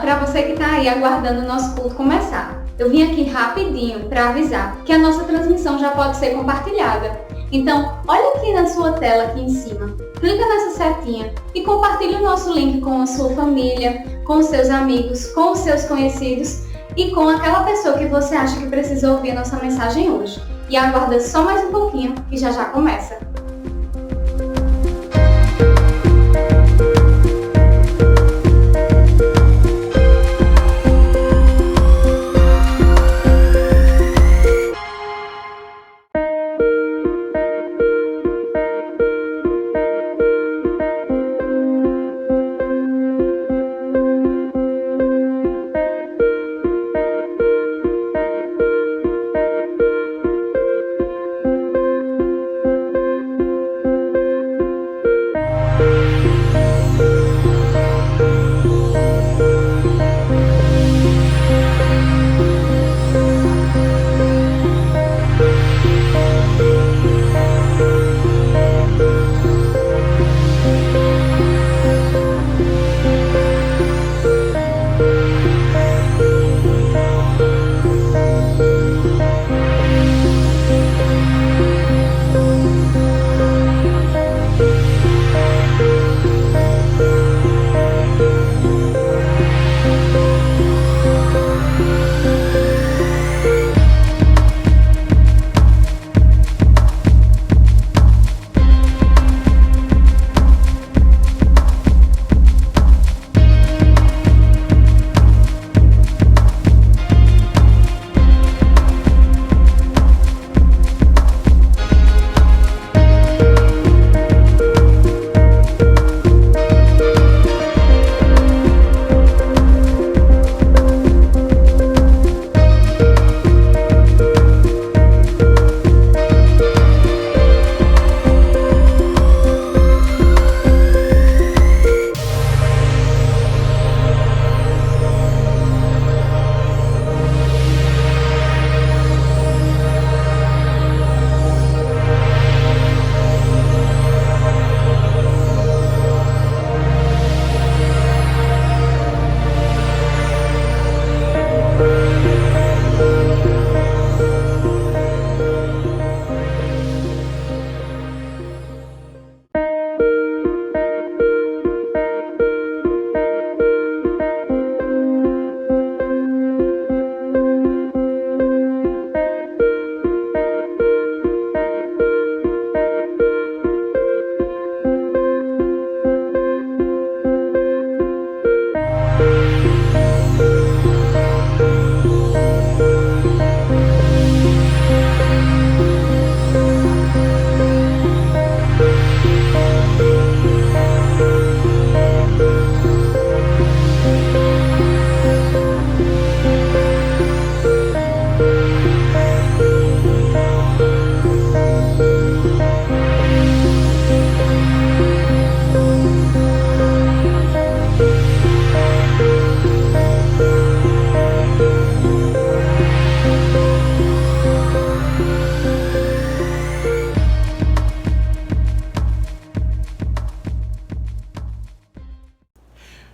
Para você que está aí aguardando o nosso culto começar, eu vim aqui rapidinho para avisar que a nossa transmissão já pode ser compartilhada. Então, olha aqui na sua tela, aqui em cima, clica nessa setinha e compartilhe o nosso link com a sua família, com os seus amigos, com os seus conhecidos e com aquela pessoa que você acha que precisa ouvir a nossa mensagem hoje. E aguarda só mais um pouquinho que já começa.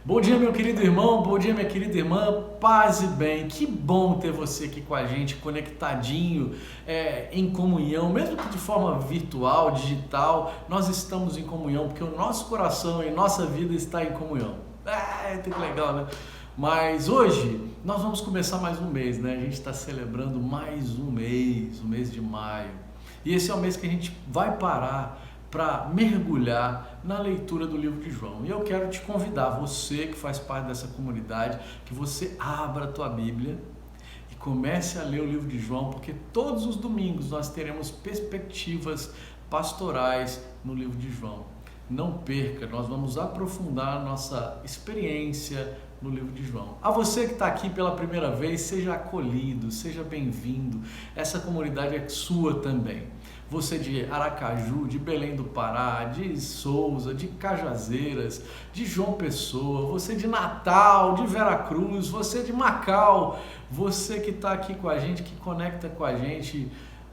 Bom dia, meu querido irmão, bom dia, minha querida irmã, paz e bem. Que bom ter você aqui com a gente, conectadinho, em comunhão, mesmo que de forma virtual, digital, nós estamos em comunhão, porque o nosso coração e nossa vida está em comunhão. Que legal, né? Mas hoje nós vamos começar mais um mês, né? A gente está celebrando mais um mês de maio. E esse é o mês que a gente vai parar para mergulhar na leitura do livro de João. E eu quero te convidar, você que faz parte dessa comunidade, que você abra a tua Bíblia e comece a ler o livro de João, porque todos os domingos nós teremos perspectivas pastorais no livro de João. Não perca, nós vamos aprofundar a nossa experiência no livro de João. A você que está aqui pela primeira vez, seja acolhido, seja bem-vindo. Essa comunidade é sua também. Você de Aracaju, de Belém do Pará, de Souza, de Cajazeiras, de João Pessoa, você de Natal, de Veracruz, você de Macau, você que está aqui com a gente, que conecta com a gente,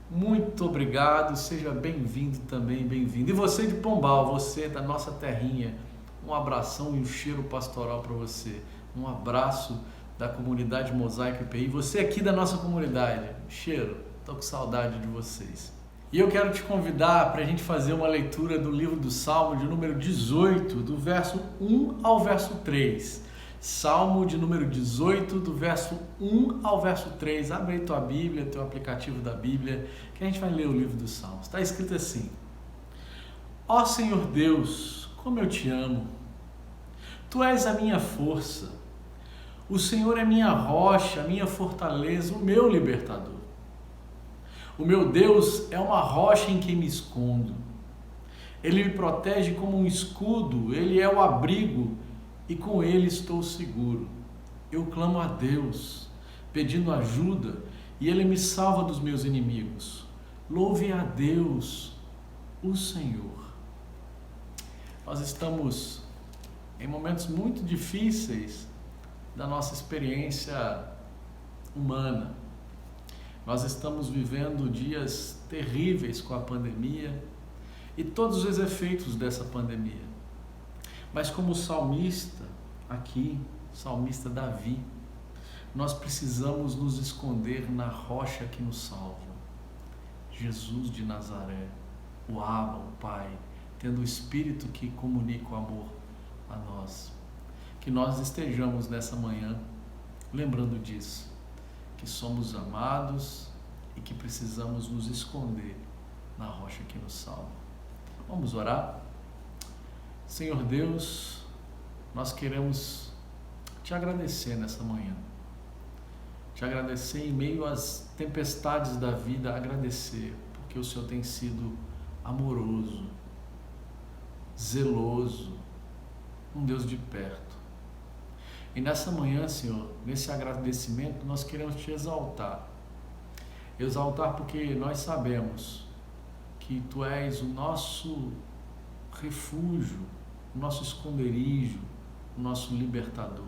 muito obrigado, seja bem-vindo também, bem-vindo. E você de Pombal, você da nossa terrinha, um abração e um cheiro pastoral para você. Um abraço da comunidade Mosaico IPI. Você aqui da nossa comunidade, cheiro, estou com saudade de vocês. E eu quero te convidar para a gente fazer uma leitura do livro do Salmo de número 18, do verso 1 ao verso 3. Salmo de número 18, do verso 1 ao verso 3. Abre aí tua Bíblia, teu aplicativo da Bíblia, que a gente vai ler o livro dos Salmos. Está escrito assim: Ó Senhor Deus, como eu te amo! Tu és a minha força. O Senhor é minha rocha, minha fortaleza, o meu libertador. O meu Deus é uma rocha em quem me escondo. Ele me protege como um escudo, Ele é o abrigo e com Ele estou seguro. Eu clamo a Deus, pedindo ajuda, e Ele me salva dos meus inimigos. Louve a Deus, o Senhor. Nós estamos em momentos muito difíceis da nossa experiência humana. Nós estamos vivendo dias terríveis com a pandemia e todos os efeitos dessa pandemia. Mas como salmista aqui, salmista Davi, nós precisamos nos esconder na rocha que nos salva. Jesus de Nazaré, o Abba, o Pai, tendo o Espírito que comunica o amor a nós. Que nós estejamos nessa manhã lembrando disso, que somos amados e que precisamos nos esconder na rocha que nos salva. Vamos orar? Senhor Deus, nós queremos te agradecer nessa manhã. Te agradecer em meio às tempestades da vida, agradecer, porque o Senhor tem sido amoroso, zeloso, um Deus de perto. E nessa manhã, Senhor, nesse agradecimento, nós queremos te exaltar. Exaltar porque nós sabemos que Tu és o nosso refúgio, o nosso esconderijo, o nosso libertador.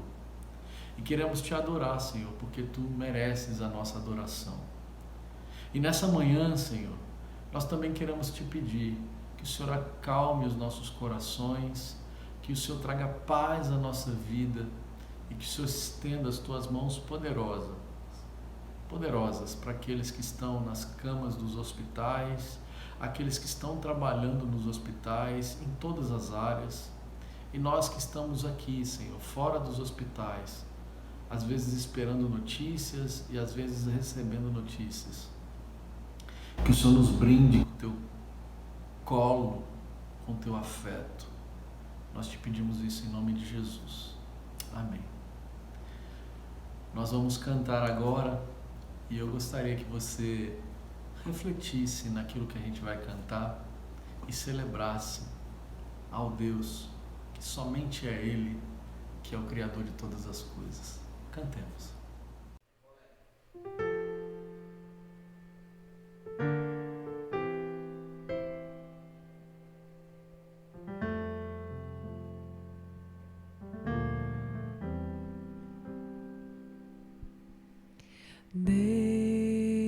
E queremos te adorar, Senhor, porque Tu mereces a nossa adoração. E nessa manhã, Senhor, nós também queremos te pedir que o Senhor acalme os nossos corações, que o Senhor traga paz à nossa vida e que o Senhor estenda as Tuas mãos poderosas para aqueles que estão nas camas dos hospitais, aqueles que estão trabalhando nos hospitais, em todas as áreas, e nós que estamos aqui, Senhor, fora dos hospitais, às vezes esperando notícias e às vezes recebendo notícias. Que o Senhor nos brinde com Teu colo, com Teu afeto. Nós te pedimos isso em nome de Jesus. Amém. Nós vamos cantar agora e eu gostaria que você refletisse naquilo que a gente vai cantar e celebrasse ao Deus que somente é Ele que é o Criador de todas as coisas. Cantemos.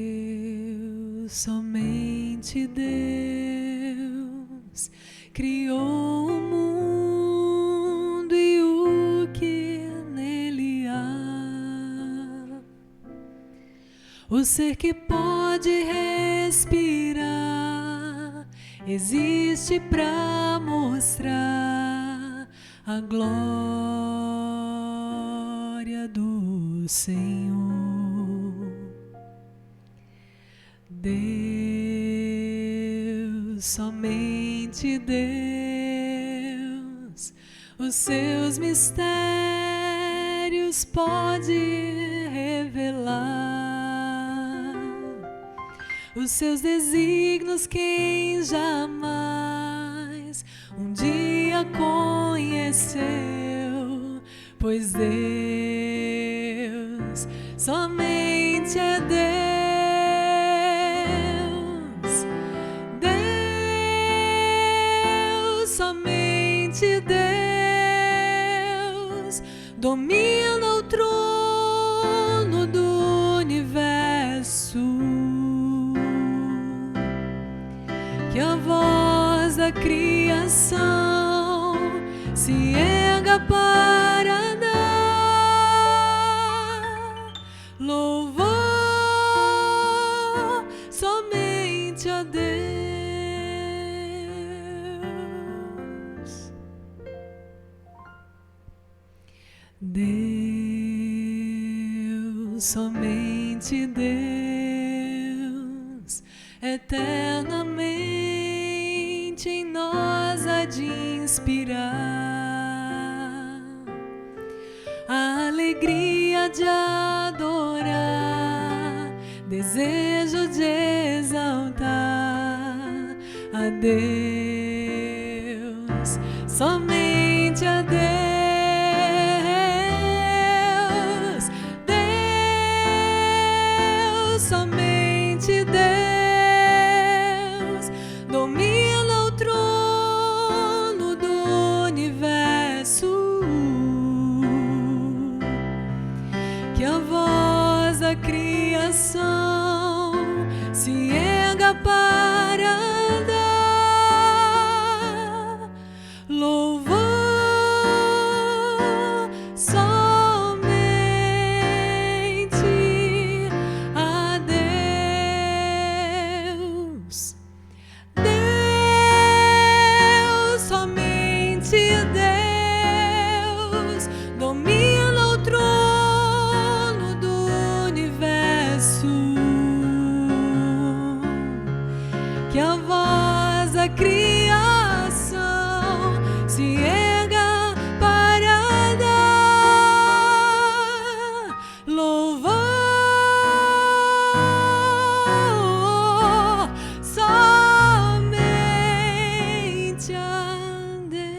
Deus, somente Deus, criou o mundo e o que nele há. O ser que pode respirar existe para mostrar a glória do Senhor. Deus, somente Deus, os seus mistérios pode revelar. Os seus desígnios quem jamais um dia conheceu, pois Deus somente é Deus. Somente Deus domina o trono do universo. Que a voz da criação se erga para dar Deus, somente Deus, eternamente em nós há de inspirar a alegria de adorar, desejo de exaltar a Deus, somente a Deus. Deus, somente Deus, domina o trono do universo. Que a voz da criação se erga para dar louvor somente a Deus. Deus, somente Deus, domina o trono do universo. Que a voz da criação se erga para dar louvor somente a Deus.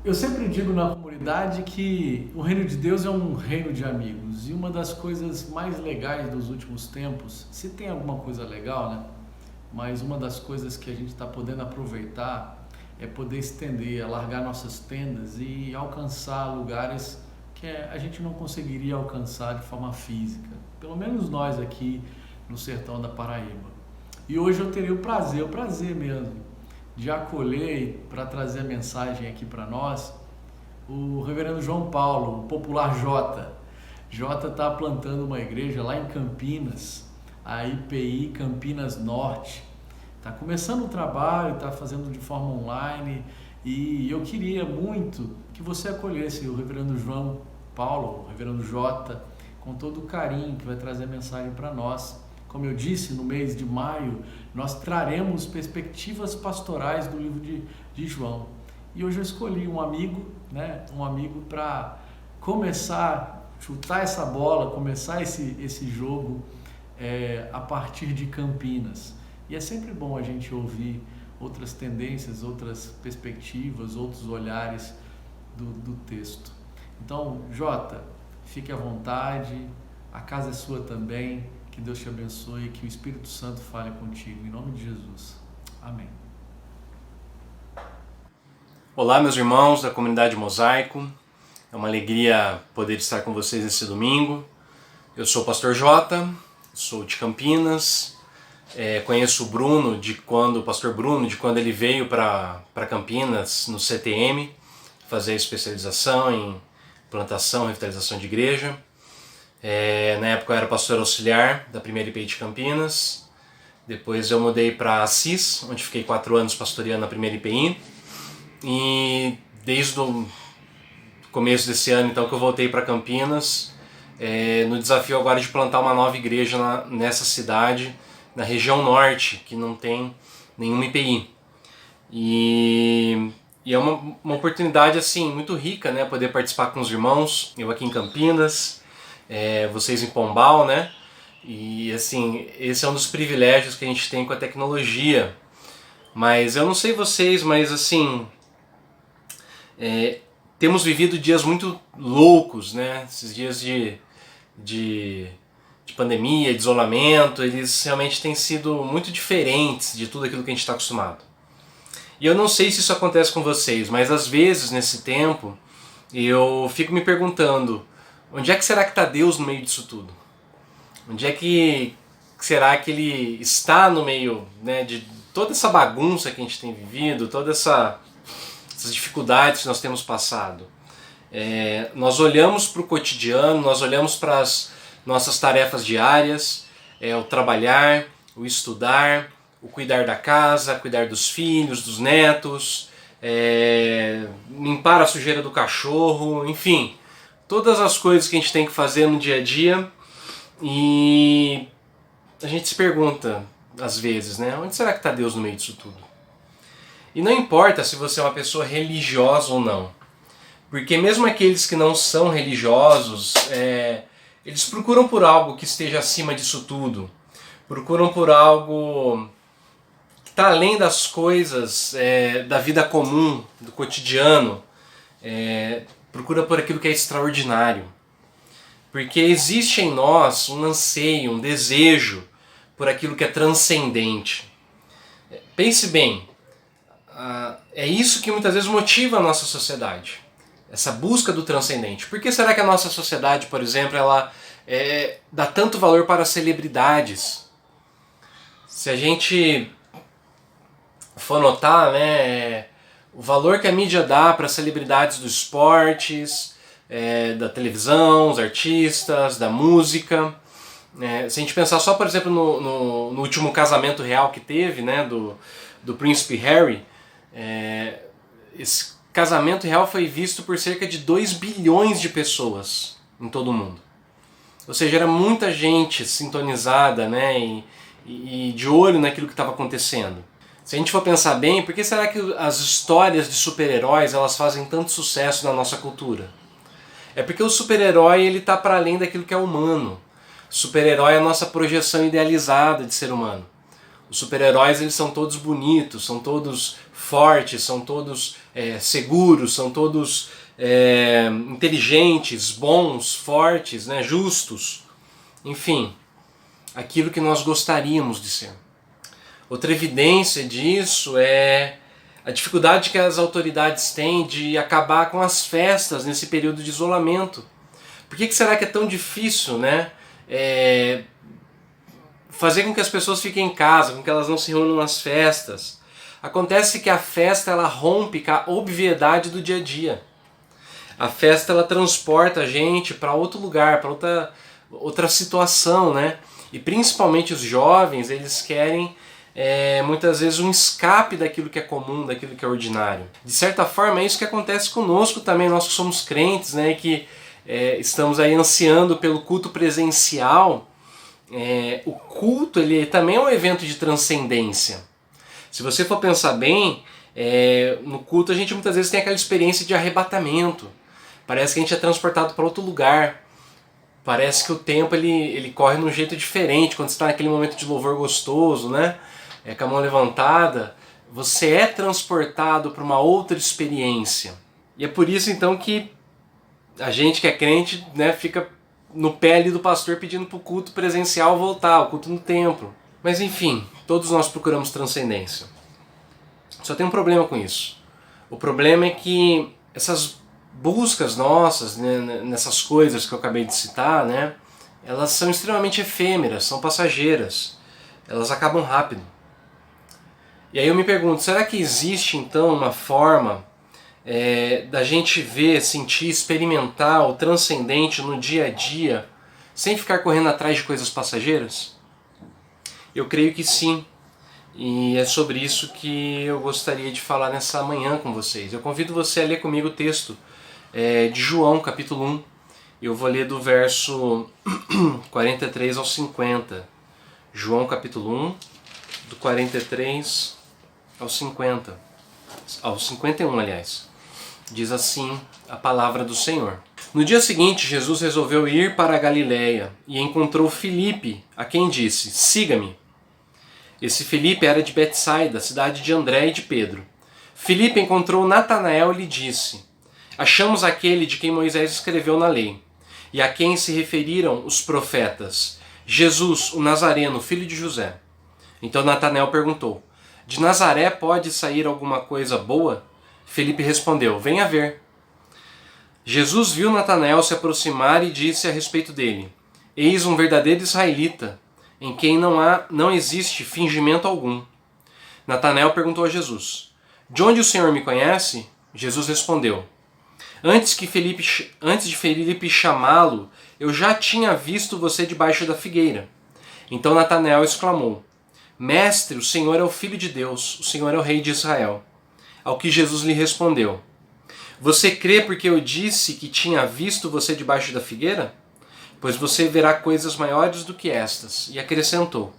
Eu sempre digo na comunidade que o reino de Deus é um reino de amigos, e uma das coisas mais legais dos últimos tempos, se tem alguma coisa legal, né? Mas uma das coisas que a gente está podendo aproveitar é poder estender, alargar nossas tendas e alcançar lugares que a gente não conseguiria alcançar de forma física, pelo menos nós aqui no sertão da Paraíba. E hoje eu teria o prazer mesmo, de acolher para trazer a mensagem aqui para nós, o reverendo João Paulo, o popular Jota. Jota está plantando uma igreja lá em Campinas, a IPI Campinas Norte. Está começando o trabalho, está fazendo de forma online, e eu queria muito que você acolhesse o reverendo João Paulo, o reverendo Jota, com todo o carinho, que vai trazer a mensagem para nós. Como eu disse, no mês de maio, nós traremos perspectivas pastorais do livro de João. E hoje eu escolhi um amigo, um amigo para começar, chutar essa bola, começar esse jogo a partir de Campinas. E é sempre bom a gente ouvir outras tendências, outras perspectivas, outros olhares do texto. Então, Jota, fique à vontade, a casa é sua também. Que Deus te abençoe e que o Espírito Santo fale contigo, em nome de Jesus. Amém. Olá, meus irmãos da comunidade Mosaico. É uma alegria poder estar com vocês nesse domingo. Eu sou o pastor Jota, sou de Campinas. Conheço o pastor Bruno, de quando ele veio para Campinas, no CTM, fazer especialização em plantação e revitalização de igreja. Na época eu era pastor auxiliar da primeira IPI de Campinas. Depois eu mudei para Assis, onde fiquei 4 anos pastoreando a primeira IPI. E desde o começo desse ano, então, que eu voltei para Campinas, no desafio agora de plantar uma nova igreja nessa cidade, na região norte, que não tem nenhuma IPI. E é uma oportunidade assim muito rica, né, poder participar com os irmãos, eu aqui em Campinas, vocês em Pombal, né? E assim, esse é um dos privilégios que a gente tem com a tecnologia. Mas eu não sei vocês, mas assim, temos vivido dias muito loucos, né? Esses dias de pandemia, de isolamento, eles realmente têm sido muito diferentes de tudo aquilo que a gente está acostumado. E eu não sei se isso acontece com vocês, mas às vezes nesse tempo eu fico me perguntando: onde é que será que está Deus no meio disso tudo? Onde é que será que Ele está no meio, né, de toda essa bagunça que a gente tem vivido, todas essas dificuldades que nós temos passado? Nós olhamos para o cotidiano, nós olhamos para as nossas tarefas diárias, o trabalhar, o estudar, o cuidar da casa, cuidar dos filhos, dos netos, limpar a sujeira do cachorro, enfim, todas as coisas que a gente tem que fazer no dia a dia. E a gente se pergunta, às vezes, né? Onde será que está Deus no meio disso tudo? E não importa se você é uma pessoa religiosa ou não. Porque mesmo aqueles que não são religiosos, eles procuram por algo que esteja acima disso tudo. Procuram por algo que está além das coisas da vida comum, do cotidiano. Procura por aquilo que é extraordinário. Porque existe em nós um anseio, um desejo por aquilo que é transcendente. Pense bem, é isso que muitas vezes motiva a nossa sociedade. Essa busca do transcendente. Por que será que a nossa sociedade, por exemplo, ela dá tanto valor para as celebridades? Se a gente for notar, né, o valor que a mídia dá para as celebridades dos esportes, da televisão, os artistas, da música. Se a gente pensar só, por exemplo, no último casamento real que teve, né, do príncipe Harry, esse casamento real foi visto por cerca de 2 bilhões de pessoas em todo o mundo. Ou seja, era muita gente sintonizada, né, e de olho naquilo que estava acontecendo. Se a gente for pensar bem, por que será que as histórias de super-heróis elas fazem tanto sucesso na nossa cultura? É porque o super-herói ele está para além daquilo que é humano. O super-herói é a nossa projeção idealizada de ser humano. Os super-heróis eles são todos bonitos, são todos fortes, são todos seguros, são todos inteligentes, bons, fortes, né, justos. Enfim, aquilo que nós gostaríamos de ser. Outra evidência disso é a dificuldade que as autoridades têm de acabar com as festas nesse período de isolamento. Por que será que é tão difícil, né, fazer com que as pessoas fiquem em casa, com que elas não se reúnam nas festas? Acontece que a festa ela rompe com a obviedade do dia a dia. A festa ela transporta a gente para outro lugar, para outra situação, né? E principalmente os jovens, eles querem muitas vezes um escape daquilo que é comum, daquilo que é ordinário. De certa forma é isso que acontece conosco também, nós que somos crentes, né, que estamos aí ansiando pelo culto presencial. O culto ele também é um evento de transcendência. Se você for pensar bem, no culto a gente muitas vezes tem aquela experiência de arrebatamento. Parece que a gente é transportado para outro lugar. Parece que o tempo ele corre de um jeito diferente. Quando você está naquele momento de louvor gostoso, né? Com a mão levantada, você é transportado para uma outra experiência. E é por isso então que a gente que é crente, né, fica no pé ali do pastor pedindo para o culto presencial voltar, o culto no templo. Mas enfim, todos nós procuramos transcendência. Só tem um problema com isso. O problema é que essas buscas nossas, né, nessas coisas que eu acabei de citar, né, elas são extremamente efêmeras, são passageiras. Elas acabam rápido. E aí eu me pergunto, será que existe então uma forma da gente ver, sentir, experimentar o transcendente no dia a dia, sem ficar correndo atrás de coisas passageiras? Eu creio que sim. E é sobre isso que eu gostaria de falar nessa manhã com vocês. Eu convido você a ler comigo o texto de João, capítulo 1. Eu vou ler do verso 43 ao 50. João, capítulo 1, do 43 ao 50. Ao 51, aliás. Diz assim a palavra do Senhor. No dia seguinte, Jesus resolveu ir para a Galiléia e encontrou Filipe, a quem disse, siga-me. Esse Filipe era de Betsaida, cidade de André e de Pedro. Filipe encontrou Natanael e lhe disse, achamos aquele de quem Moisés escreveu na lei, e a quem se referiram os profetas, Jesus, o Nazareno, filho de José. Então Natanael perguntou, de Nazaré pode sair alguma coisa boa? Filipe respondeu, venha ver. Jesus viu Natanael se aproximar e disse a respeito dele, eis um verdadeiro israelita, em quem não existe fingimento algum. Natanael perguntou a Jesus, de onde o Senhor me conhece? Jesus respondeu, antes de Filipe chamá-lo, eu já tinha visto você debaixo da figueira. Então Natanael exclamou, Mestre, o Senhor é o Filho de Deus, o Senhor é o Rei de Israel. Ao que Jesus lhe respondeu: Você crê porque eu disse que tinha visto você debaixo da figueira? Pois você verá coisas maiores do que estas. E acrescentou: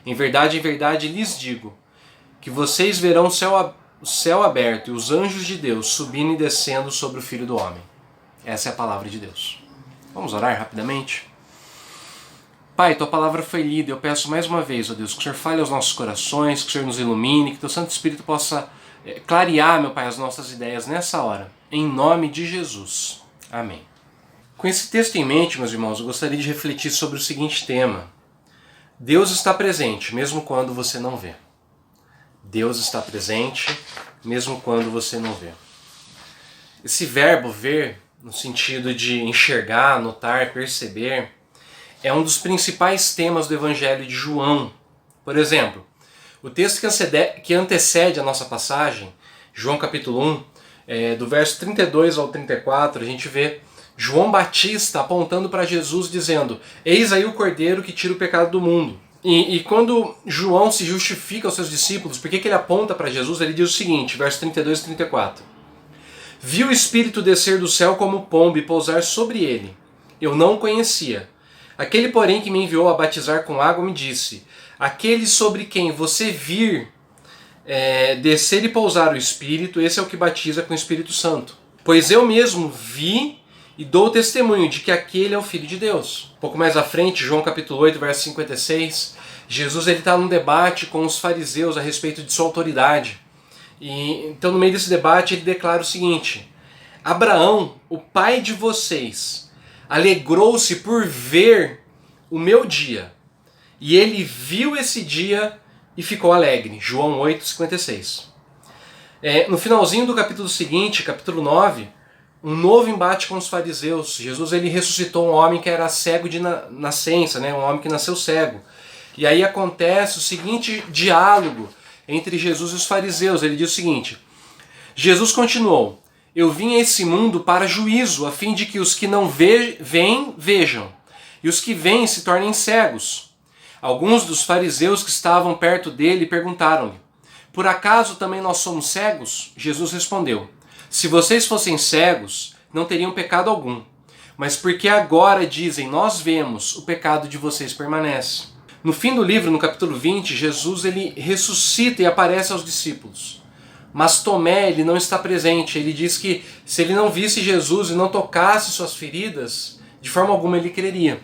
em verdade, lhes digo, que vocês verão o céu aberto e os anjos de Deus subindo e descendo sobre o Filho do Homem. Essa é a palavra de Deus. Vamos orar rapidamente? Pai, Tua palavra foi lida, eu peço mais uma vez, ó Deus, que o Senhor fale aos nossos corações, que o Senhor nos ilumine, que Teu Santo Espírito possa clarear, meu Pai, as nossas ideias nessa hora. Em nome de Jesus. Amém. Com esse texto em mente, meus irmãos, eu gostaria de refletir sobre o seguinte tema. Deus está presente, mesmo quando você não vê. Deus está presente, mesmo quando você não vê. Esse verbo ver, no sentido de enxergar, notar, perceber, é um dos principais temas do Evangelho de João. Por exemplo, o texto que antecede a nossa passagem, João capítulo 1, do verso 32 ao 34, a gente vê João Batista apontando para Jesus dizendo: Eis aí o Cordeiro que tira o pecado do mundo. E quando João se justifica aos seus discípulos, por que ele aponta para Jesus? Ele diz o seguinte, verso 32 e 34. Vi o Espírito descer do céu como pombo e pousar sobre ele. Eu não o conhecia. Aquele, porém, que me enviou a batizar com água me disse: Aquele sobre quem você vir descer e pousar o Espírito, esse é o que batiza com o Espírito Santo. Pois eu mesmo vi e dou testemunho de que aquele é o Filho de Deus. Um pouco mais à frente, João capítulo 8, verso 56, Jesus está num debate com os fariseus a respeito de sua autoridade. Então, no meio desse debate, ele declara o seguinte: Abraão, o pai de vocês, alegrou-se por ver o meu dia, e ele viu esse dia e ficou alegre. João 8, 56. No finalzinho do capítulo seguinte, capítulo 9, um novo embate com os fariseus. Jesus ele ressuscitou um homem que era cego de nascença, né? Um homem que nasceu cego. E aí acontece o seguinte diálogo entre Jesus e os fariseus. Ele diz o seguinte: Jesus continuou: Eu vim a esse mundo para juízo, a fim de que os que não veem, vejam, e os que veem se tornem cegos. Alguns dos fariseus que estavam perto dele perguntaram-lhe: Por acaso também nós somos cegos? Jesus respondeu: Se vocês fossem cegos, não teriam pecado algum. Mas porque agora dizem, nós vemos, o pecado de vocês permanece. No fim do livro, no capítulo 20, Jesus ele ressuscita e aparece aos discípulos. Mas Tomé ele não está presente. Ele diz que se ele não visse Jesus e não tocasse suas feridas, de forma alguma ele creria.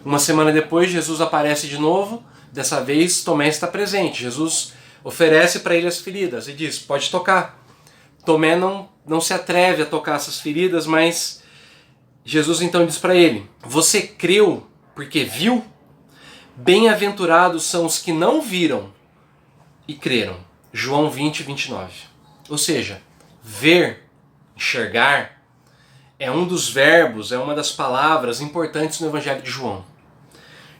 Uma semana depois, Jesus aparece de novo. Dessa vez, Tomé está presente. Jesus oferece para ele as feridas e diz, pode tocar. Tomé não se atreve a tocar essas feridas, mas Jesus então diz para ele: Você creu porque viu? Bem-aventurados são os que não viram e creram. João 20, 29. Ou seja, ver, enxergar, é um dos verbos, é uma das palavras importantes no Evangelho de João.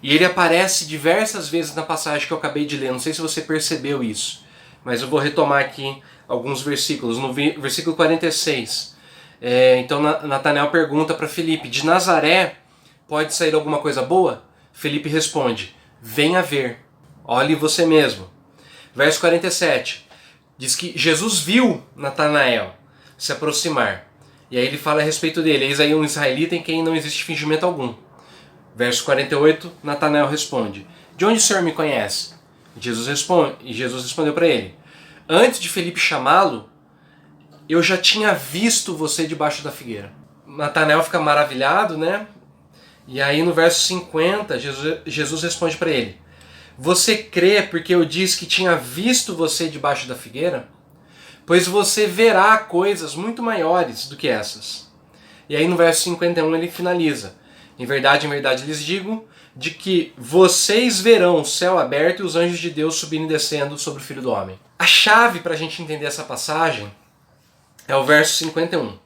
E ele aparece diversas vezes na passagem que eu acabei de ler. Não sei se você percebeu isso, mas eu vou retomar aqui alguns versículos. No versículo 46, então Natanael pergunta para Felipe: De Nazaré pode sair alguma coisa boa? Felipe responde: Venha ver, olhe você mesmo. Verso 47, diz que Jesus viu Natanael se aproximar. E aí ele fala a respeito dele: Eis aí um israelita em quem não existe fingimento algum. Verso 48, Natanael responde: De onde o Senhor me conhece? E Jesus respondeu para ele: Antes de Felipe chamá-lo, eu já tinha visto você debaixo da figueira. Natanael fica maravilhado, né? E aí no verso 50, Jesus responde para ele: Você crê porque eu disse que tinha visto você debaixo da figueira? Pois você verá coisas muito maiores do que essas. E aí no verso 51 ele finaliza: Em verdade lhes digo, de que vocês verão o céu aberto e os anjos de Deus subindo e descendo sobre o Filho do Homem. A chave para a gente entender essa passagem é o verso 51,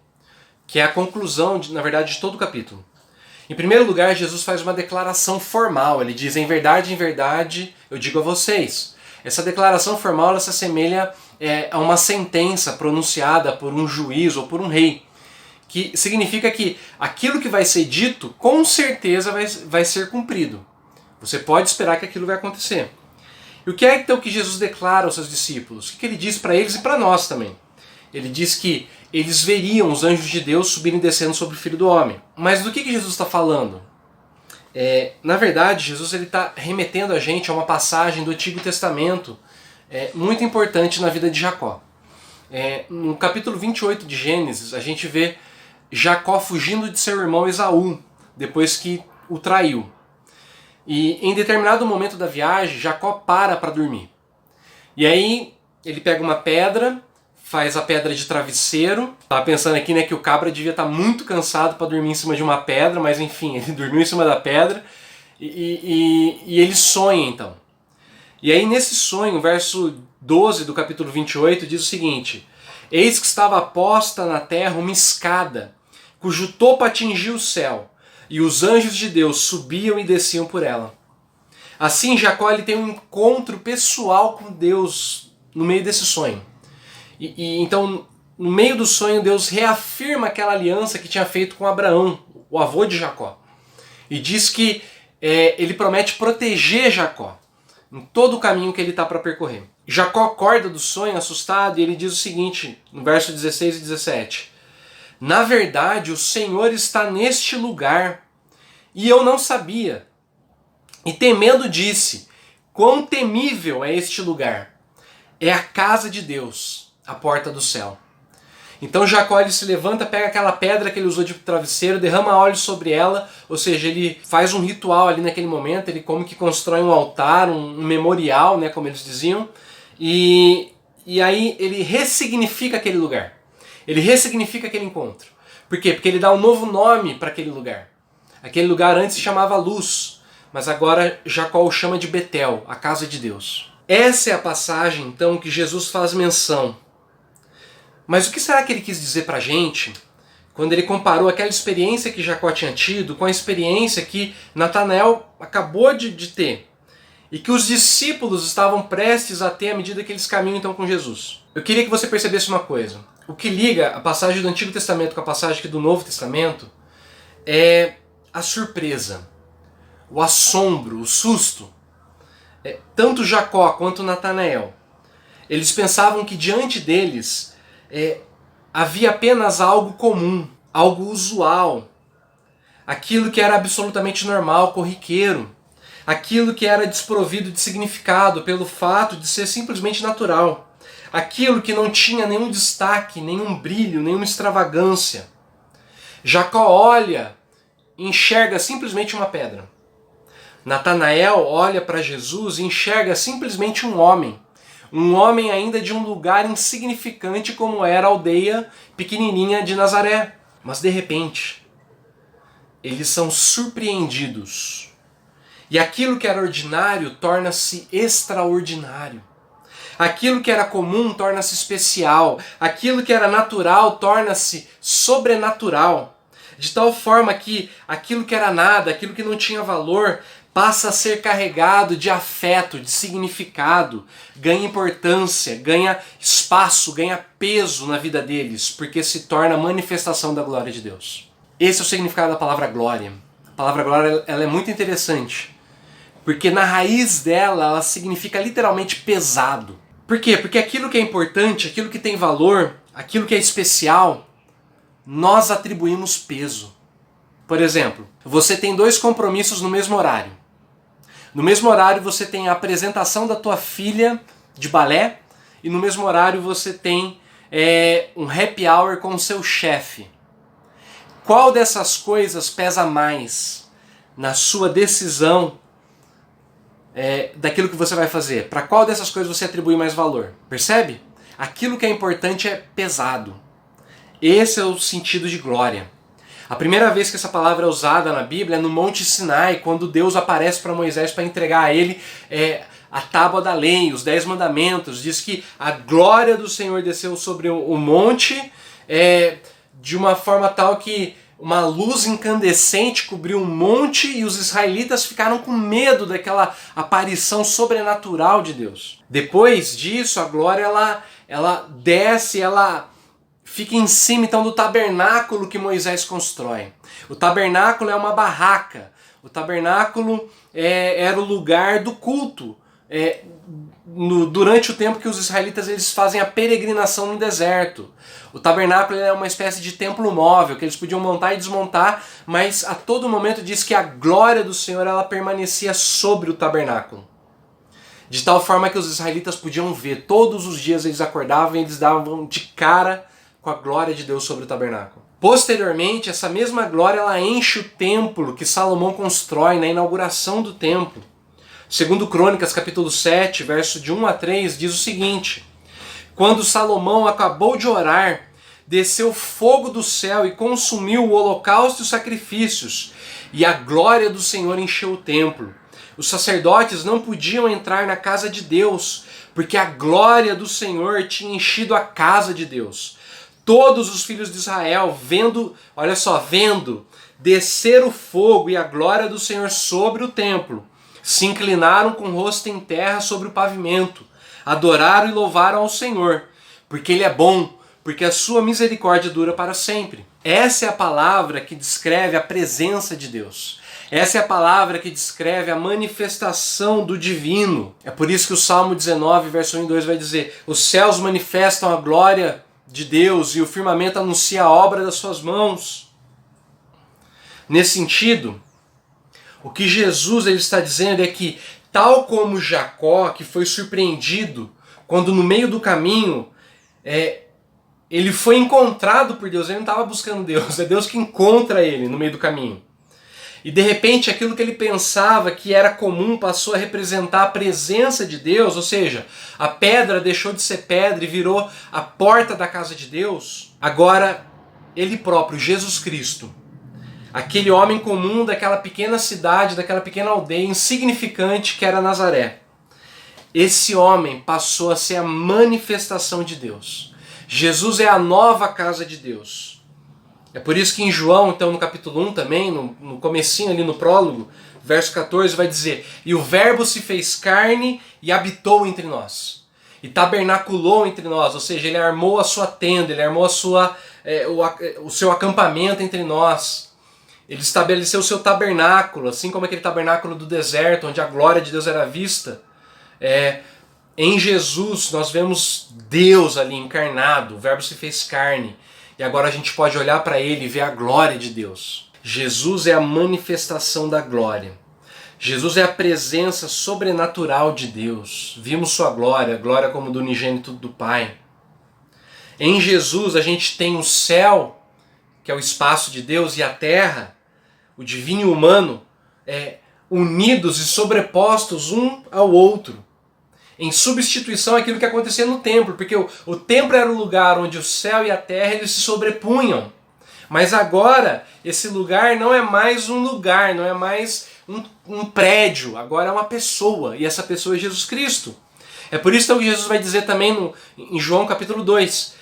que é a conclusão, na verdade, de todo o capítulo. Em primeiro lugar, Jesus faz uma declaração formal. Ele diz: Em verdade, eu digo a vocês. Essa declaração formal ela se assemelha a uma sentença pronunciada por um juiz ou por um rei, que significa que aquilo que vai ser dito, com certeza vai ser cumprido. Você pode esperar que aquilo vai acontecer. E o que é então que Jesus declara aos seus discípulos? O que ele diz para eles e para nós também? Ele diz que eles veriam os anjos de Deus subindo e descendo sobre o Filho do Homem. Mas do que Jesus está falando? Na verdade, Jesus está remetendo a gente a uma passagem do Antigo Testamento muito importante na vida de Jacó. No capítulo 28 de Gênesis, a gente vê Jacó fugindo de seu irmão Esaú, depois que o traiu. E em determinado momento da viagem, Jacó para dormir. E aí ele pega uma pedra, faz a pedra de travesseiro. Tava pensando aqui, né, que o cabra devia estar muito cansado para dormir em cima de uma pedra, mas enfim, ele dormiu em cima da pedra e ele sonha então. E aí nesse sonho, o verso 12 do capítulo 28 diz o seguinte: eis que estava posta na terra uma escada, cujo topo atingia o céu, e os anjos de Deus subiam e desciam por ela. Assim Jacó ele tem um encontro pessoal com Deus no meio desse sonho. Então, no meio do sonho, Deus reafirma aquela aliança que tinha feito com Abraão, o avô de Jacó. E diz que ele promete proteger Jacó em todo o caminho que ele está para percorrer. Jacó acorda do sonho assustado e ele diz o seguinte, no verso 16 e 17. Na verdade, o Senhor está neste lugar, e eu não sabia. E temendo disse, quão temível é este lugar? É a casa de Deus, a porta do céu. Então Jacó ele se levanta, pega aquela pedra que ele usou de travesseiro, derrama óleo sobre ela, ou seja, ele faz um ritual ali naquele momento, ele como que constrói um altar, um memorial, né, como eles diziam, e aí ele ressignifica aquele lugar. Ele ressignifica aquele encontro. Por quê? Porque ele dá um novo nome para aquele lugar. Aquele lugar antes se chamava Luz, mas agora Jacó o chama de Betel, a casa de Deus. Essa é a passagem, então, que Jesus faz menção. Mas o que será que ele quis dizer para a gente quando ele comparou aquela experiência que Jacó tinha tido com a experiência que Natanael acabou de ter e que os discípulos estavam prestes a ter à medida que eles caminham então com Jesus? Eu queria que você percebesse uma coisa. O que liga a passagem do Antigo Testamento com a passagem aqui do Novo Testamento é a surpresa, o assombro, o susto. Tanto Jacó quanto Natanael, eles pensavam que diante deles havia apenas algo comum, algo usual, aquilo que era absolutamente normal, corriqueiro, aquilo que era desprovido de significado pelo fato de ser simplesmente natural. Aquilo que não tinha nenhum destaque, nenhum brilho, nenhuma extravagância. Jacó olha e enxerga simplesmente uma pedra. Natanael olha para Jesus e enxerga simplesmente um homem ainda de um lugar insignificante como era a aldeia pequenininha de Nazaré. Mas de repente, eles são surpreendidos. E aquilo que era ordinário torna-se extraordinário. Aquilo que era comum torna-se especial. Aquilo que era natural torna-se sobrenatural. De tal forma que aquilo que era nada, aquilo que não tinha valor, passa a ser carregado de afeto, de significado, ganha importância, ganha espaço, ganha peso na vida deles, porque se torna a manifestação da glória de Deus. Esse é o significado da palavra glória. A palavra glória ela é muito interessante, porque na raiz dela ela significa literalmente pesado. Por quê? Porque aquilo que é importante, aquilo que tem valor, aquilo que é especial, nós atribuímos peso. Por exemplo, você tem 2 compromissos no mesmo horário. No mesmo horário você tem a apresentação da tua filha de balé e no mesmo horário você tem um happy hour com o seu chefe. Qual dessas coisas pesa mais na sua decisão daquilo que você vai fazer? Para qual dessas coisas você atribui mais valor? Percebe? Aquilo que é importante é pesado. Esse é o sentido de glória. A primeira vez que essa palavra é usada na Bíblia é no Monte Sinai, quando Deus aparece para Moisés para entregar a ele a tábua da lei, os 10 mandamentos. Diz que a glória do Senhor desceu sobre o monte de uma forma tal que uma luz incandescente cobriu um monte e os israelitas ficaram com medo daquela aparição sobrenatural de Deus. Depois disso, a glória ela desce, ela fica em cima então do tabernáculo que Moisés constrói. O tabernáculo é uma barraca. O tabernáculo era o lugar do culto durante o tempo que os israelitas eles fazem a peregrinação no deserto. O tabernáculo é uma espécie de templo móvel que eles podiam montar e desmontar, mas a todo momento diz que a glória do Senhor ela permanecia sobre o tabernáculo. De tal forma que os israelitas podiam ver, todos os dias eles acordavam e eles davam de cara com a glória de Deus sobre o tabernáculo. Posteriormente, essa mesma glória ela enche o templo que Salomão constrói na inauguração do templo. Segundo Crônicas, capítulo 7, verso de 1 a 3, diz o seguinte: quando Salomão acabou de orar, desceu fogo do céu e consumiu o holocausto e os sacrifícios, e a glória do Senhor encheu o templo. Os sacerdotes não podiam entrar na casa de Deus, porque a glória do Senhor tinha enchido a casa de Deus. Todos os filhos de Israel, vendo descer o fogo e a glória do Senhor sobre o templo, se inclinaram com o rosto em terra sobre o pavimento, adoraram e louvaram ao Senhor, porque Ele é bom, porque a sua misericórdia dura para sempre. Essa é a palavra que descreve a presença de Deus. Essa é a palavra que descreve a manifestação do divino. É por isso que o Salmo 19, verso 1 e 2 vai dizer: os céus manifestam a glória de Deus e o firmamento anuncia a obra das suas mãos. Nesse sentido, o que Jesus ele está dizendo é que, tal como Jacó, que foi surpreendido quando no meio do caminho ele foi encontrado por Deus, ele não estava buscando Deus, é Deus que encontra ele no meio do caminho. E de repente aquilo que ele pensava que era comum passou a representar a presença de Deus, ou seja, a pedra deixou de ser pedra e virou a porta da casa de Deus. Agora, ele próprio, Jesus Cristo, aquele homem comum daquela pequena cidade, daquela pequena aldeia insignificante que era Nazaré, esse homem passou a ser a manifestação de Deus. Jesus é a nova casa de Deus. É por isso que em João, então no capítulo 1 também, no comecinho ali no prólogo, verso 14 vai dizer: e o verbo se fez carne e habitou entre nós. E tabernaculou entre nós, ou seja, ele armou a sua tenda, ele armou o seu acampamento entre nós. Ele estabeleceu o seu tabernáculo, assim como aquele tabernáculo do deserto, onde a glória de Deus era vista. Em Jesus nós vemos Deus ali encarnado, o verbo se fez carne. E agora a gente pode olhar para ele e ver a glória de Deus. Jesus é a manifestação da glória. Jesus é a presença sobrenatural de Deus. Vimos sua glória, a glória como do unigênito do Pai. Em Jesus a gente tem o céu, que é o espaço de Deus, e a terra, o divino e o humano, unidos e sobrepostos um ao outro, em substituição àquilo que acontecia no templo, porque o templo era o lugar onde o céu e a terra eles se sobrepunham. Mas agora esse lugar não é mais um lugar, não é mais um prédio, agora é uma pessoa, e essa pessoa é Jesus Cristo. É por isso que Jesus vai dizer também em João capítulo 2,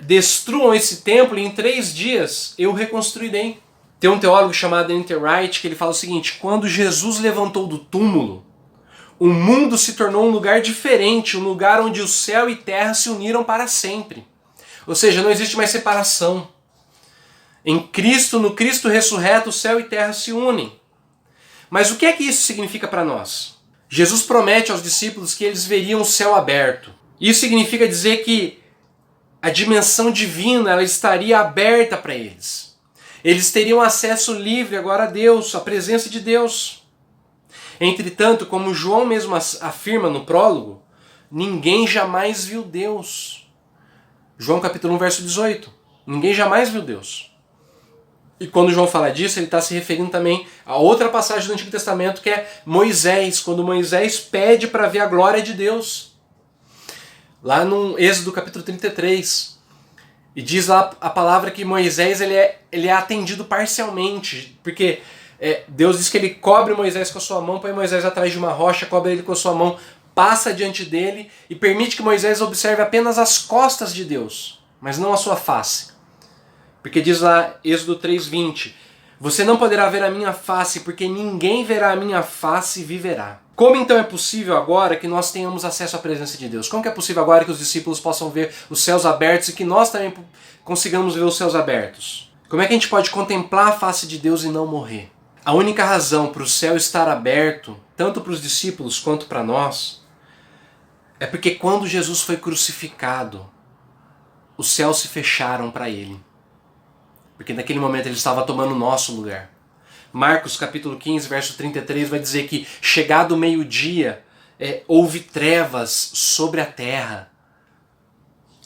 destruam esse templo e em 3 dias eu o reconstruirei. Tem um teólogo chamado N.T. Wright que ele fala o seguinte: quando Jesus levantou do túmulo, o mundo se tornou um lugar diferente, um lugar onde o céu e terra se uniram para sempre. Ou seja, não existe mais separação. Em Cristo, no Cristo ressurreto, o céu e terra se unem. Mas o que é que isso significa para nós? Jesus promete aos discípulos que eles veriam o céu aberto. Isso significa dizer que a dimensão divina ela estaria aberta para eles. Eles teriam acesso livre agora a Deus, à presença de Deus. Entretanto, como João mesmo afirma no prólogo, ninguém jamais viu Deus. João capítulo 1, verso 18. Ninguém jamais viu Deus. E quando João fala disso, ele está se referindo também a outra passagem do Antigo Testamento, que é Moisés, quando Moisés pede para ver a glória de Deus. Lá no Êxodo capítulo 33. E diz lá a palavra que Moisés ele é atendido parcialmente, porque Deus diz que ele cobre Moisés com a sua mão, põe Moisés atrás de uma rocha, cobre ele com a sua mão, passa diante dele e permite que Moisés observe apenas as costas de Deus, mas não a sua face. Porque diz lá, Êxodo 3:20, você não poderá ver a minha face, porque ninguém verá a minha face e viverá. Como então é possível agora que nós tenhamos acesso à presença de Deus? Como que é possível agora que os discípulos possam ver os céus abertos e que nós também consigamos ver os céus abertos? Como é que a gente pode contemplar a face de Deus e não morrer? A única razão para o céu estar aberto, tanto para os discípulos quanto para nós, É porque quando Jesus foi crucificado, os céus se fecharam para ele. Porque naquele momento ele estava tomando o nosso lugar. Marcos capítulo 15, verso 33 vai dizer que chegado o meio-dia, houve trevas sobre a terra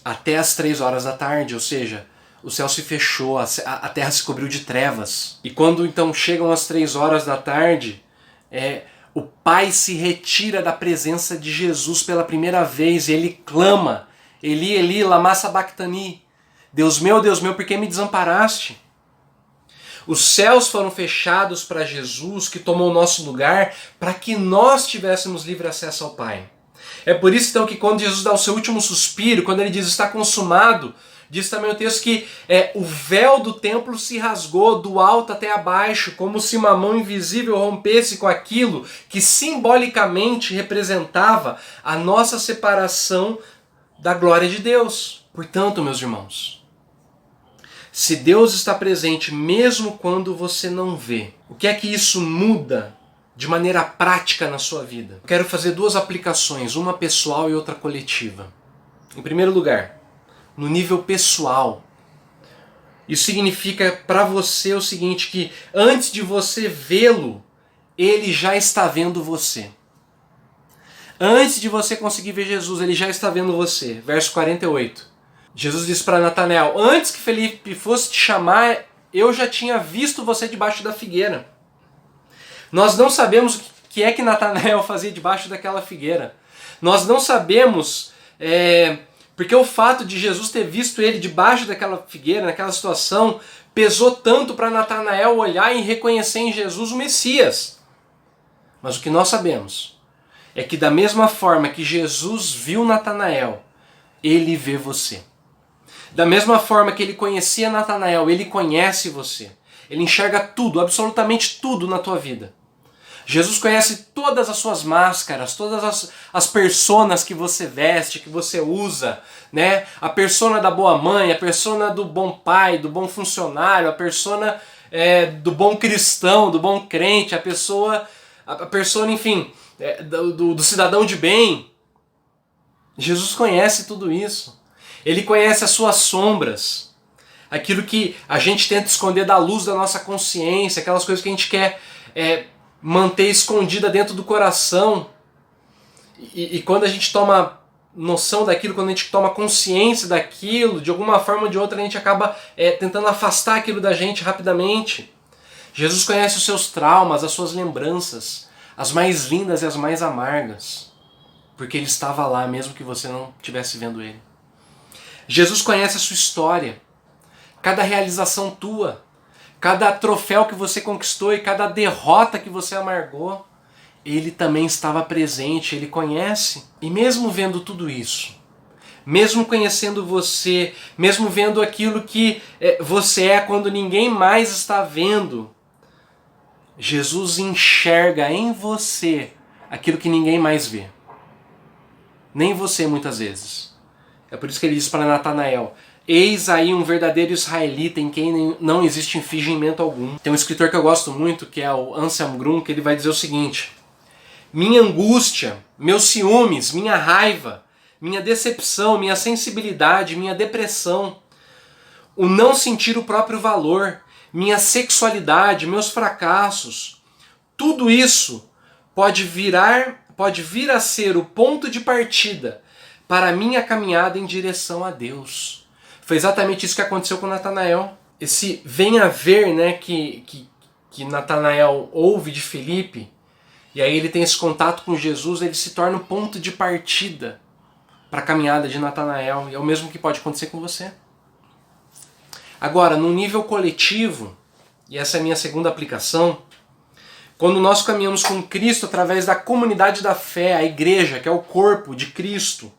até as 3 horas da tarde, ou seja, o céu se fechou, a terra se cobriu de trevas. E quando então chegam as 3 horas da tarde, o Pai se retira da presença de Jesus pela primeira vez e ele clama: Eli, Eli, lama sabachthani. Deus meu, por que me desamparaste? Os céus foram fechados para Jesus, que tomou o nosso lugar, para que nós tivéssemos livre acesso ao Pai. É por isso então que quando Jesus dá o seu último suspiro, quando ele diz está consumado, diz também o texto que o véu do templo se rasgou do alto até abaixo, como se uma mão invisível rompesse com aquilo que simbolicamente representava a nossa separação da glória de Deus. Portanto, meus irmãos, se Deus está presente mesmo quando você não vê, o que é que isso muda de maneira prática na sua vida? Eu quero fazer 2 aplicações, uma pessoal e outra coletiva. Em primeiro lugar, no nível pessoal, isso significa para você o seguinte, que antes de você vê-lo, ele já está vendo você. Antes de você conseguir ver Jesus, ele já está vendo você. Verso 48. Jesus disse para Natanael: antes que Felipe fosse te chamar, eu já tinha visto você debaixo da figueira. Nós não sabemos o que é que Natanael fazia debaixo daquela figueira. Nós não sabemos, porque o fato de Jesus ter visto ele debaixo daquela figueira, naquela situação, pesou tanto para Natanael olhar e reconhecer em Jesus o Messias. Mas o que nós sabemos é que da mesma forma que Jesus viu Natanael, ele vê você. Da mesma forma que ele conhecia Natanael, ele conhece você. Ele enxerga tudo, absolutamente tudo na tua vida. Jesus conhece todas as suas máscaras, todas as personas que você veste, que você usa, né? A persona da boa mãe, a persona do bom pai, do bom funcionário, a persona do bom cristão, do bom crente, a persona, enfim, do cidadão de bem. Jesus conhece tudo isso. Ele conhece as suas sombras, aquilo que a gente tenta esconder da luz da nossa consciência, aquelas coisas que a gente quer manter escondida dentro do coração. E quando a gente toma noção daquilo, quando a gente toma consciência daquilo, de alguma forma ou de outra a gente acaba tentando afastar aquilo da gente rapidamente. Jesus conhece os seus traumas, as suas lembranças, as mais lindas e as mais amargas, porque ele estava lá mesmo que você não estivesse vendo ele. Jesus conhece a sua história, cada realização tua, cada troféu que você conquistou e cada derrota que você amargou. Ele também estava presente, ele conhece. E mesmo vendo tudo isso, mesmo conhecendo você, mesmo vendo aquilo que você é quando ninguém mais está vendo, Jesus enxerga em você aquilo que ninguém mais vê. Nem você muitas vezes. É por isso que ele diz para Natanael: eis aí um verdadeiro israelita em quem não existe fingimento algum. Tem um escritor que eu gosto muito, que é o Anselm Grun, que ele vai dizer o seguinte: minha angústia, meus ciúmes, minha raiva, minha decepção, minha sensibilidade, minha depressão, o não sentir o próprio valor, minha sexualidade, meus fracassos, tudo isso pode vir a ser o ponto de partida para a minha caminhada em direção a Deus. Foi exatamente isso que aconteceu com Natanael. Esse vem a ver, né, que Natanael ouve de Felipe, e aí ele tem esse contato com Jesus, ele se torna o ponto de partida para a caminhada de Natanael, e é o mesmo que pode acontecer com você. Agora, no nível coletivo, e essa é a minha segunda aplicação, quando nós caminhamos com Cristo através da comunidade da fé, a igreja, que é o corpo de Cristo,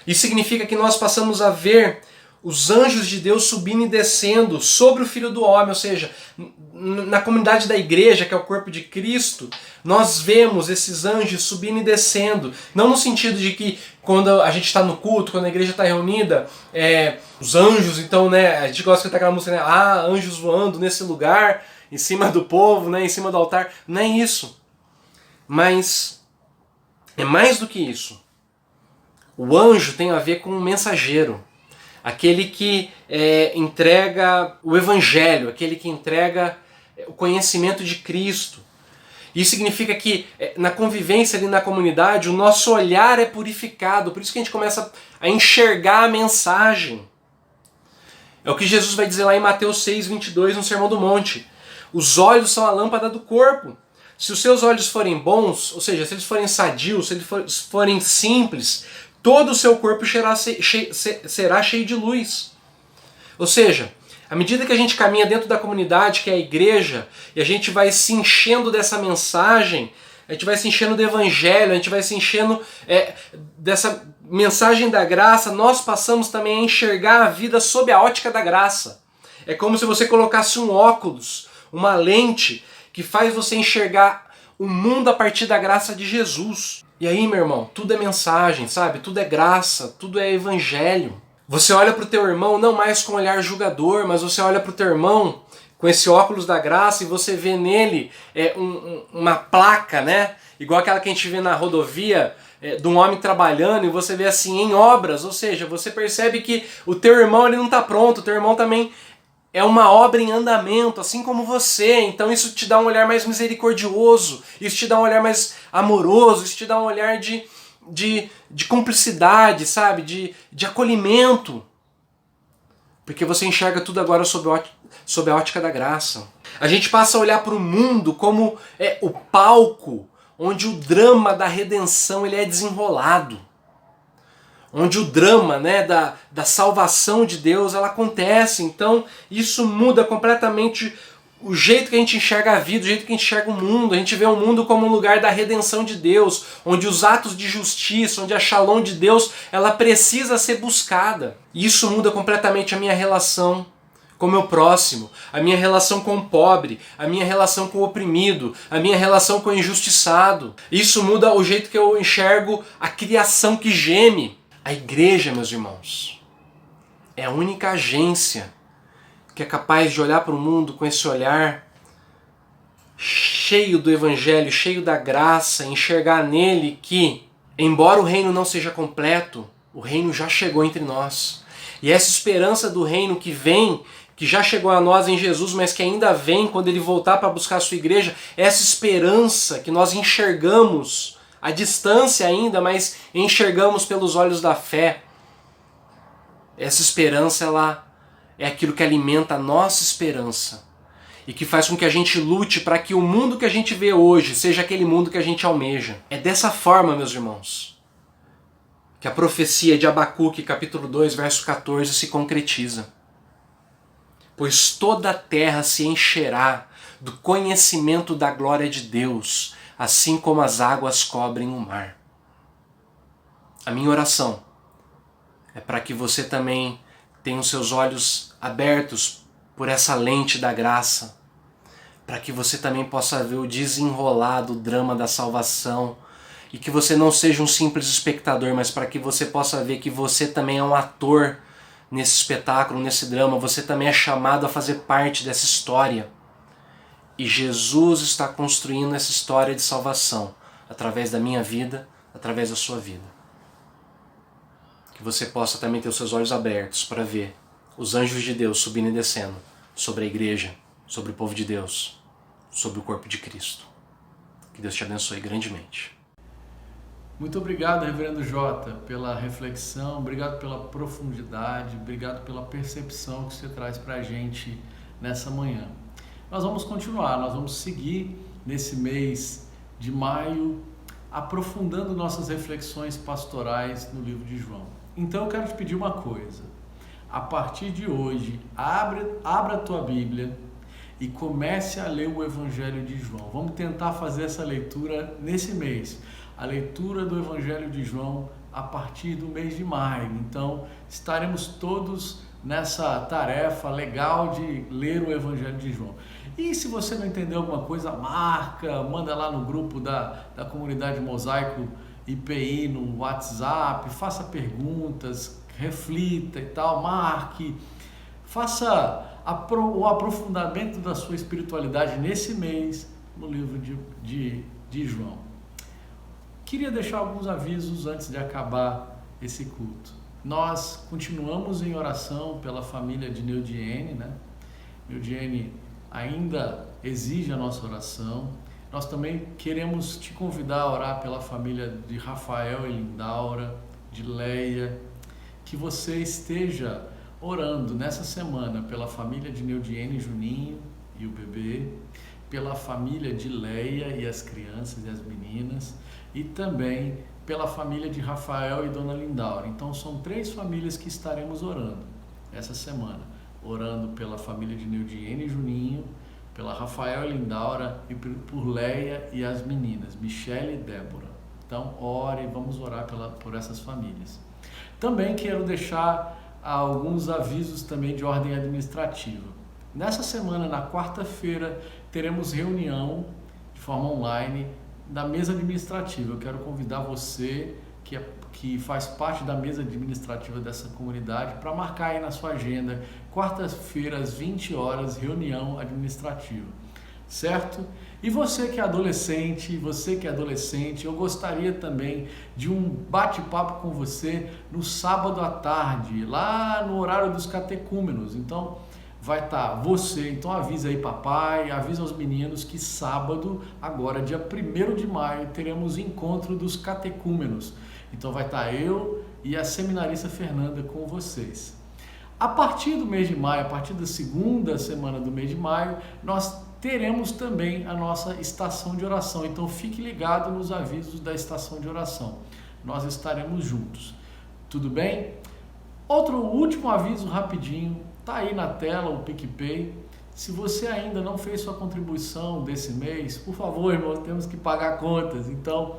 isso significa que nós passamos a ver os anjos de Deus subindo e descendo sobre o Filho do Homem, ou seja, na comunidade da igreja, que é o corpo de Cristo, nós vemos esses anjos subindo e descendo, não no sentido de que quando a gente está no culto, quando a igreja está reunida, os anjos, então, né, a gente gosta de cantar aquela música, né, anjos voando nesse lugar, em cima do povo, né, em cima do altar, não é isso, mas é mais do que isso. O anjo tem a ver com um mensageiro, aquele que entrega o evangelho, aquele que entrega o conhecimento de Cristo. Isso significa que na convivência ali na comunidade, o nosso olhar é purificado, por isso que a gente começa a enxergar a mensagem. É o que Jesus vai dizer lá em Mateus 6:22, no Sermão do Monte. Os olhos são a lâmpada do corpo. Se os seus olhos forem bons, ou seja, se eles forem sadios, se eles forem simples, todo o seu corpo será cheio de luz. Ou seja, à medida que a gente caminha dentro da comunidade, que é a igreja, e a gente vai se enchendo dessa mensagem, a gente vai se enchendo do evangelho, a gente vai se enchendo dessa mensagem da graça, nós passamos também a enxergar a vida sob a ótica da graça. É como se você colocasse um óculos, uma lente, que faz você enxergar o mundo a partir da graça de Jesus. E aí, meu irmão, tudo é mensagem, sabe? Tudo é graça, tudo é evangelho. Você olha para o teu irmão não mais com um olhar julgador, mas você olha para o teu irmão com esse óculos da graça e você vê nele uma placa, né? Igual aquela que a gente vê na rodovia, de um homem trabalhando, e você vê assim, em obras, ou seja, você percebe que o teu irmão ele não está pronto, o teu irmão também é uma obra em andamento, assim como você. Então isso te dá um olhar mais misericordioso, isso te dá um olhar mais amoroso, isso te dá um olhar de cumplicidade, sabe? De acolhimento. Porque você enxerga tudo agora sob a ótica da graça. A gente passa a olhar para o mundo como o palco onde o drama da redenção ele é desenrolado. Onde o drama, né, da salvação de Deus ela acontece. Então isso muda completamente o jeito que a gente enxerga a vida, o jeito que a gente enxerga o mundo. A gente vê o mundo como um lugar da redenção de Deus, onde os atos de justiça, onde a shalom de Deus, ela precisa ser buscada. E isso muda completamente a minha relação com o meu próximo, a minha relação com o pobre, a minha relação com o oprimido, a minha relação com o injustiçado. Isso muda o jeito que eu enxergo a criação que geme. A igreja, meus irmãos, é a única agência que é capaz de olhar para o mundo com esse olhar cheio do evangelho, cheio da graça, enxergar nele que, embora o reino não seja completo, o reino já chegou entre nós. E essa esperança do reino que vem, que já chegou a nós em Jesus, mas que ainda vem quando ele voltar para buscar a sua igreja, essa esperança que nós enxergamos à distância ainda, mas enxergamos pelos olhos da fé. Essa esperança, ela é aquilo que alimenta a nossa esperança e que faz com que a gente lute para que o mundo que a gente vê hoje seja aquele mundo que a gente almeja. É dessa forma, meus irmãos, que a profecia de Abacuque, capítulo 2, verso 14, se concretiza. Pois toda a terra se encherá do conhecimento da glória de Deus, assim como as águas cobrem o mar. A minha oração é para que você também tenha os seus olhos abertos por essa lente da graça, para que você também possa ver o desenrolar do drama da salvação, e que você não seja um simples espectador, mas para que você possa ver que você também é um ator nesse espetáculo, nesse drama, você também é chamado a fazer parte dessa história. E Jesus está construindo essa história de salvação através da minha vida, através da sua vida. Que você possa também ter os seus olhos abertos para ver os anjos de Deus subindo e descendo sobre a igreja, sobre o povo de Deus, sobre o corpo de Cristo. Que Deus te abençoe grandemente. Muito obrigado, Reverendo Jota, pela reflexão, obrigado pela profundidade, obrigado pela percepção que você traz para a gente nessa manhã. Nós vamos continuar, nós vamos seguir nesse mês de maio, aprofundando nossas reflexões pastorais no livro de João. Então eu quero te pedir uma coisa, a partir de hoje, abra a tua Bíblia e comece a ler o Evangelho de João. Vamos tentar fazer essa leitura nesse mês, a leitura do Evangelho de João a partir do mês de maio. Então estaremos todos nessa tarefa legal de ler o Evangelho de João. E se você não entendeu alguma coisa, manda lá no grupo da comunidade Mosaico IPI no WhatsApp, faça perguntas, reflita e tal, marque, faça o aprofundamento da sua espiritualidade nesse mês no livro de João. Queria deixar alguns avisos antes de acabar esse culto. Nós continuamos em oração pela família de Neudiene, né? Neudiene ainda exige a nossa oração. Nós também queremos te convidar a orar pela família de Rafael e Lindaura, de Leia, que você esteja orando nessa semana pela família de Neudiene, Juninho e o bebê, pela família de Leia e as crianças e as meninas, e também pela família de Rafael e Dona Lindaura. Então são 3 famílias que estaremos orando essa semana, orando pela família de Neudiene e Juninho, pela Rafael e Lindaura e por Leia e as meninas, Michele e Débora. Então ore, vamos orar por essas famílias. Também quero deixar alguns avisos também de ordem administrativa. Nessa semana, na quarta-feira, teremos reunião de forma online da mesa administrativa. Eu quero convidar você que faz parte da mesa administrativa dessa comunidade para marcar aí na sua agenda, quarta-feira às 20 horas, reunião administrativa, certo? E você que é adolescente, eu gostaria também de um bate-papo com você no sábado à tarde, lá no horário dos catecúmenos. Então, vai estar você, então avisa aí papai, avisa aos meninos que sábado, agora dia 1º de maio, teremos encontro dos catecúmenos. Então vai estar eu e a seminarista Fernanda com vocês. A partir do mês de maio, a partir da segunda semana do mês de maio, nós teremos também a nossa estação de oração. Então fique ligado nos avisos da estação de oração. Nós estaremos juntos. Tudo bem? Outro último aviso rapidinho. Está aí na tela o PicPay. Se você ainda não fez sua contribuição desse mês, por favor, irmãos, temos que pagar contas. Então,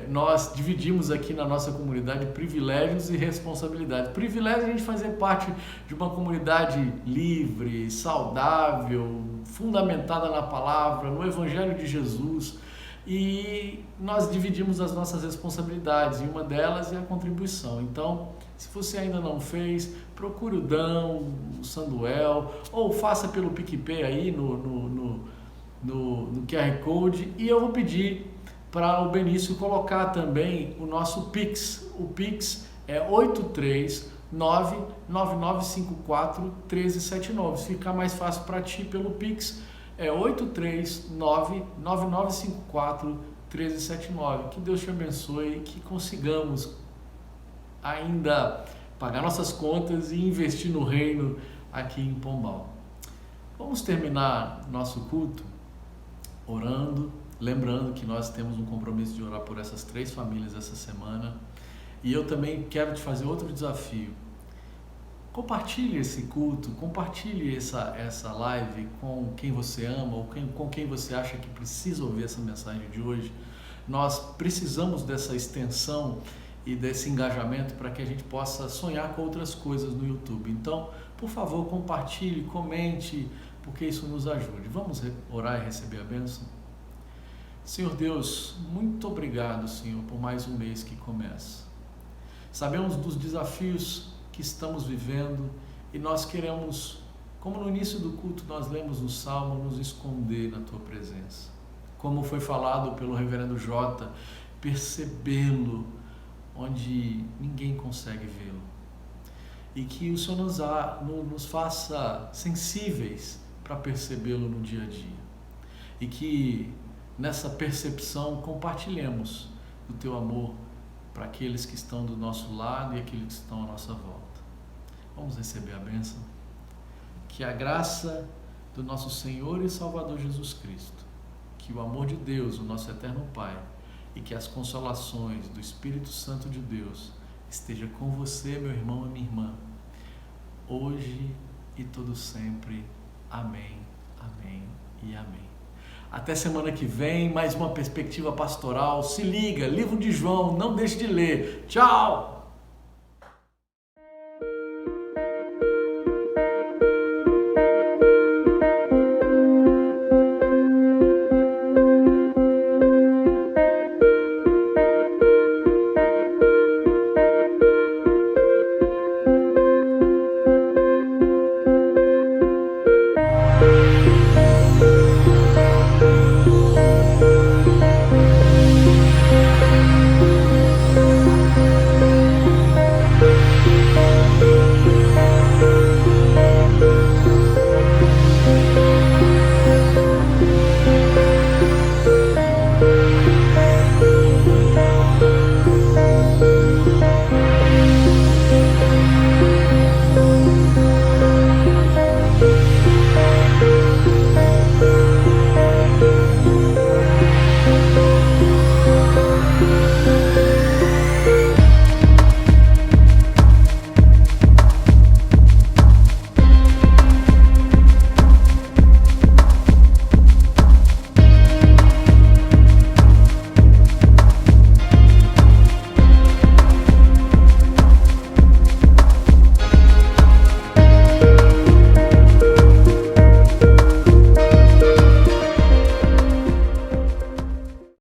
nós dividimos aqui na nossa comunidade privilégios e responsabilidades. Privilégio é a gente fazer parte de uma comunidade livre, saudável, fundamentada na palavra, no Evangelho de Jesus. E nós dividimos as nossas responsabilidades, e uma delas é a contribuição. Então, se você ainda não fez, procure o Dão, o Sanduel, ou faça pelo PicPay aí no QR Code, e eu vou pedir para o Benício colocar também o nosso Pix. O Pix é 839-9954-1379. Se ficar mais fácil para ti pelo Pix, é 839-9954-1379. Que Deus te abençoe e que consigamos ainda pagar nossas contas e investir no reino aqui em Pombal. Vamos terminar nosso culto orando, lembrando que nós temos um compromisso de orar por essas 3 famílias essa semana. E eu também quero te fazer outro desafio. Compartilhe esse culto, compartilhe essa live com quem você ama ou com quem você acha que precisa ouvir essa mensagem de hoje. Nós precisamos dessa extensão e desse engajamento para que a gente possa sonhar com outras coisas no YouTube. Então, por favor, compartilhe, comente, porque isso nos ajude. Vamos orar e receber a bênção? Senhor Deus, muito obrigado, Senhor, por mais um mês que começa. Sabemos dos desafios que estamos vivendo e nós queremos, como no início do culto nós lemos no Salmo, nos esconder na Tua presença. Como foi falado pelo reverendo Jota, percebê-lo onde ninguém consegue vê-lo. E que o Senhor nos faça sensíveis para percebê-lo no dia a dia. E que nessa percepção compartilhemos do Teu amor para aqueles que estão do nosso lado e aqueles que estão à nossa volta. Vamos receber a bênção. Que a graça do nosso Senhor e Salvador Jesus Cristo, que o amor de Deus, o nosso eterno Pai, e que as consolações do Espírito Santo de Deus esteja com você, meu irmão e minha irmã, hoje e todo sempre. Amém, amém e amém. Até semana que vem, mais uma perspectiva pastoral. Se liga, livro de João, não deixe de ler. Tchau!